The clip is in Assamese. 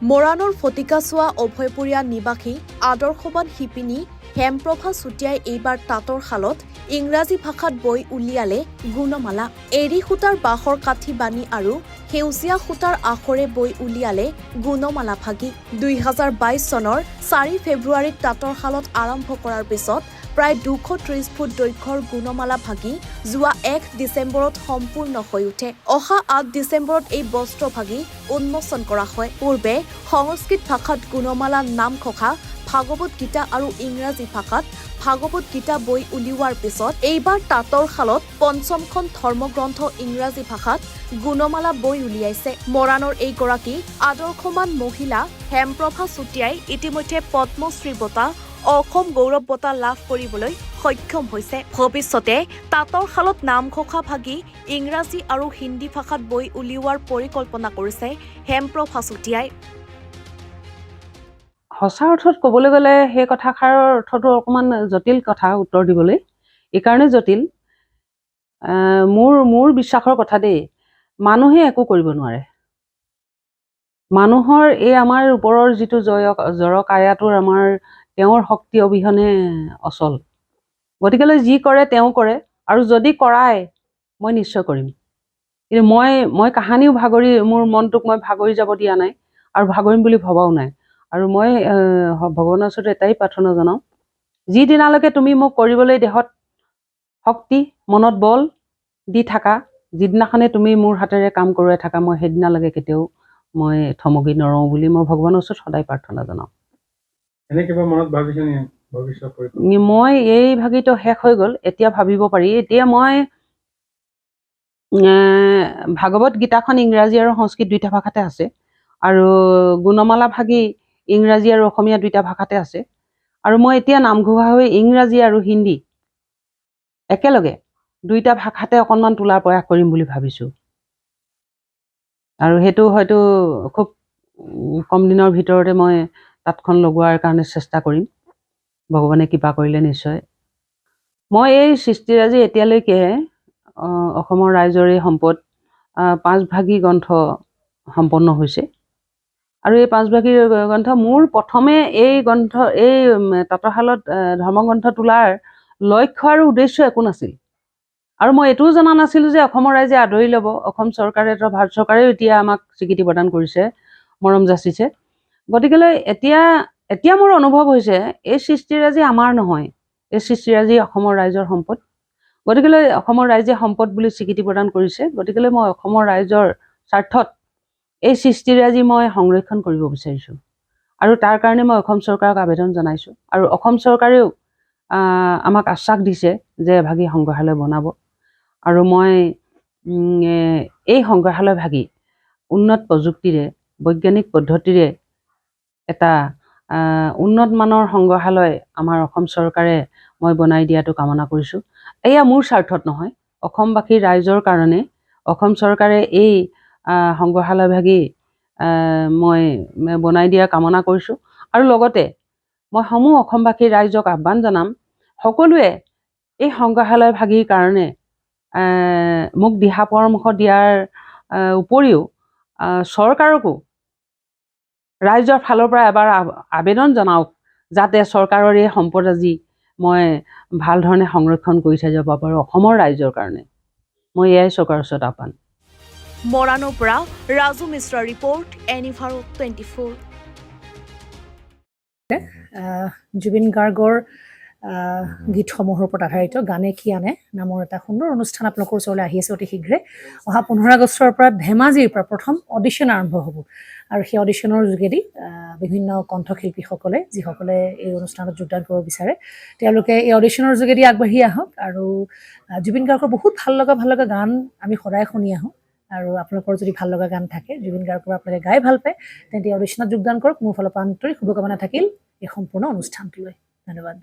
মৰাণৰ ফটিকাচোৱা অভয়পুৰীয়া নিবাসী আদৰ্শৱান শিপিনী হেমপ্ৰভা চুতীয়াই এইবাৰ তাঁতৰ শালত ইংৰাজী ভাষাত বৈ উলিয়ালে গুণমালা। এৰী সূতাৰ বাঁহৰ কাঠি বানি আৰু সেউজীয়া সূতাৰ আখৰে বৈ উলিয়ালে গুণমালা ভাগি। 2022 চনৰ 4 ফেব্ৰুৱাৰীত তাঁতৰ শালত আৰম্ভ কৰাৰ পিছত প্ৰায় 230 ফুট দৈৰ্ঘ্যৰ গুণমালা ভাগি যোৱা 1 ডিচেম্বৰত সম্পূৰ্ণ হৈ উঠে। অহা 8 ডিচেম্বৰত এই বস্ত্ৰ ভাগি উন্মোচন কৰা হয়। পূৰ্বে সংস্কৃত ভাষাত গুণমালা নাম খোকা ভাগৱত গীতা আৰু ইংৰাজী ভাষাত ভাগৱত গীতা বৈ উলিওৱাৰ পিছত এইবাৰ তাঁতৰ শালত পঞ্চমখন ধৰ্মগ্ৰন্থ ইংৰাজী ভাষাত গুণমালা বৈ উলিয়াইছে। মৰাণৰ এইগৰাকী আদৰ্শৱান মহিলা হেমপ্ৰভা চুতীয়াই ইতিমধ্যে পদ্মশ্ৰী বঁটা অসম গৌৰৱ বঁটা লাভ কৰিবলৈ সক্ষম হৈছে। ভৱিষ্যতে তাঁতৰ শালত নামঘোষা ভাগি ইংৰাজী আৰু হিন্দী ভাষাত বৈ উলিওৱাৰ পৰিকল্পনা কৰিছে হেমপ্ৰভা চুতীয়াই। সঁচা অৰ্থত ক'বলৈ গ'লে সেই কথাষাৰৰ অৰ্থটো অকণমান জটিল কথা উত্তৰ দিবলৈ। এইকাৰণে জটিল, মোৰ বিশ্বাসৰ কথা দেই, মানুহে একো কৰিব নোৱাৰে। মানুহৰ এই আমাৰ ওপৰৰ যিটো জড়কায়াটোৰ আমাৰ তেওঁৰ শক্তি অবিহনে অচল। গতিকেলৈ যি কৰে তেওঁ কৰে, আৰু যদি কৰায় মই নিশ্চয় কৰিম। কিন্তু মই কাহানিও মোৰ মনটোক মই ভাগৰি যাব দিয়া নাই আৰু ভাগৰিম বুলি ভবাও নাই। আৰু মই ভগৱানৰ ওচৰত এটাই প্ৰাৰ্থনা জনাওঁ, যিদিনালৈকে তুমি মোক কৰিবলৈ দেহত শক্তি মনত বল দি থাকা, যিদিনাখনে তুমি মোৰ হাতেৰে কাম কৰোৱাই থাকা, মই সেইদিনালৈকে কেতিয়াও মই থমকি নৰওঁ বুলি মই ভগৱানৰ ওচৰত সদায় প্ৰাৰ্থনা জনাওঁ। মই এই ভাগিটো শেষ হৈ গ'ল, এতিয়া ভাবিব পাৰি। এতিয়া মই ভাগৱত গীতাখন ইংৰাজী আৰু সংস্কৃত দুইটা ভাষাতে আছে, আৰু গুণমালা ভাগি ইংৰাজী আৰু অসমীয়া দুইটা ভাষাতে আছে। আৰু মই এতিয়া নামঘোষা হৈ ইংৰাজী আৰু হিন্দী একেলগে দুইটা ভাষাতে অকণমান তোলাৰ প্ৰয়াস কৰিম বুলি ভাবিছোঁ। আৰু সেইটো হয়তো খুব কম দিনৰ ভিতৰতে মই তাঁতখন লগোৱাৰ কাৰণে চেষ্টা কৰিম, ভগৱানে কৃপা কৰিলে নিশ্চয়। মই এই সৃষ্টিৰাজি এতিয়ালৈকে অসমৰ ৰাইজৰে সম্পদ 5 ভাগী গ্ৰন্থ সম্পন্ন হৈছে। আৰু এই 5 ভাগী গ্ৰন্থ মোৰ প্ৰথমে এই তাঁতৰশালত ধৰ্মগ্ৰন্থ তোলাৰ লক্ষ্য আৰু উদ্দেশ্য একো নাছিল। আৰু মই এইটোও জনা নাছিলোঁ যে অসমৰ ৰাইজে আদৰি ল'ব। অসম চৰকাৰে, ভাৰত চৰকাৰেও এতিয়া আমাক স্বীকৃতি প্ৰদান কৰিছে, মৰম যাচিছে। গতিকেলৈ এতিয়া মোৰ অনুভৱ হৈছে এই সৃষ্টিৰাজি আমাৰ নহয়, এই সৃষ্টিৰাজি অসমৰ ৰাইজৰ সম্পদ। গতিকেলৈ অসমৰ ৰাইজে সম্পদ বুলি স্বীকৃতি প্ৰদান কৰিছে। গতিকেলৈ মই অসমৰ ৰাইজৰ স্বাৰ্থত এই সৃষ্টিৰাজি মই সংৰক্ষণ কৰিব বিচাৰিছোঁ, আৰু তাৰ কাৰণে মই অসম চৰকাৰক আবেদন জনাইছোঁ। আৰু অসম চৰকাৰেও আমাক আশ্বাস দিছে যে এভাগী সংগ্ৰহালয় বনাব। আৰু মই এই সংগ্ৰহালয় ভাগি উন্নত প্ৰযুক্তিৰে, বৈজ্ঞানিক পদ্ধতিৰে এটা উন্নত মানৰ সংগ্ৰহালয় আমাৰ অসম চৰকাৰে মই বনাই দিয়াটো কামনা কৰিছোঁ। এয়া মোৰ স্বাৰ্থত নহয়, অসমবাসী ৰাইজৰ কাৰণে অসম চৰকাৰে এই সংগ্ৰহালয় ভাগি মই বনাই দিয়া কামনা কৰিছোঁ। আৰু লগতে মই সমূহ অসমবাসী ৰাইজক আহ্বান জনাম, সকলোৱে এই সংগ্ৰহালয় ভাগিৰ কাৰণে মোক দিহা পৰামৰ্শ দিয়াৰ উপৰিও চৰকাৰকো ৰাইজৰ ফালৰ পৰা এবাৰ আবেদন জনাওক, যাতে চৰকাৰৰ এই সম্পদ আজি মই ভাল ধৰণে সংৰক্ষণ কৰি থৈ যাব পাৰোঁ অসমৰ ৰাইজৰ কাৰণে। মই এয়াই চৰকাৰৰ ওচৰত আহ্বান। মৰাণৰ পৰা ৰাজু মিশ্ৰাৰ ৰিপৰ্ট, এনিভাৰত 24। জুবিন গাৰ্গৰ গীতসমূহৰ ওপৰত আধাৰিত গানে কি আনে নামৰ এটা সুন্দৰ অনুষ্ঠান আপোনালোকৰ ওচৰলৈ আহি আছে অতি শীঘ্ৰে। অহা 15 আগষ্টৰ পৰা ধেমাজিৰ পৰা প্ৰথম অডিশ্যন আৰম্ভ হ'ব, আৰু সেই অডিশ্যনৰ যোগেদি বিভিন্ন কণ্ঠশিল্পীসকলে, যিসকলে এই অনুষ্ঠানত যোগদান কৰিব বিচাৰে, তেওঁলোকে এই অডিশ্যনৰ যোগেদি আগবাঢ়ি আহক। আৰু জুবিন গাৰ্গৰ বহুত ভাল লগা গান আমি সদায় শুনি আহোঁ। আৰু আপোনালোকৰ যদি ভাল লগা গান থাকে, জুবিন গাৰ্গৰ আপোনালোকে গাই ভাল পায়, তেন্তে অডিশ্যনত যোগদান কৰক। মোৰ ফালৰ পৰা আন্তৰিক শুভকামনা থাকিল এই সম্পূৰ্ণ অনুষ্ঠানটোলৈ। ধন্যবাদ।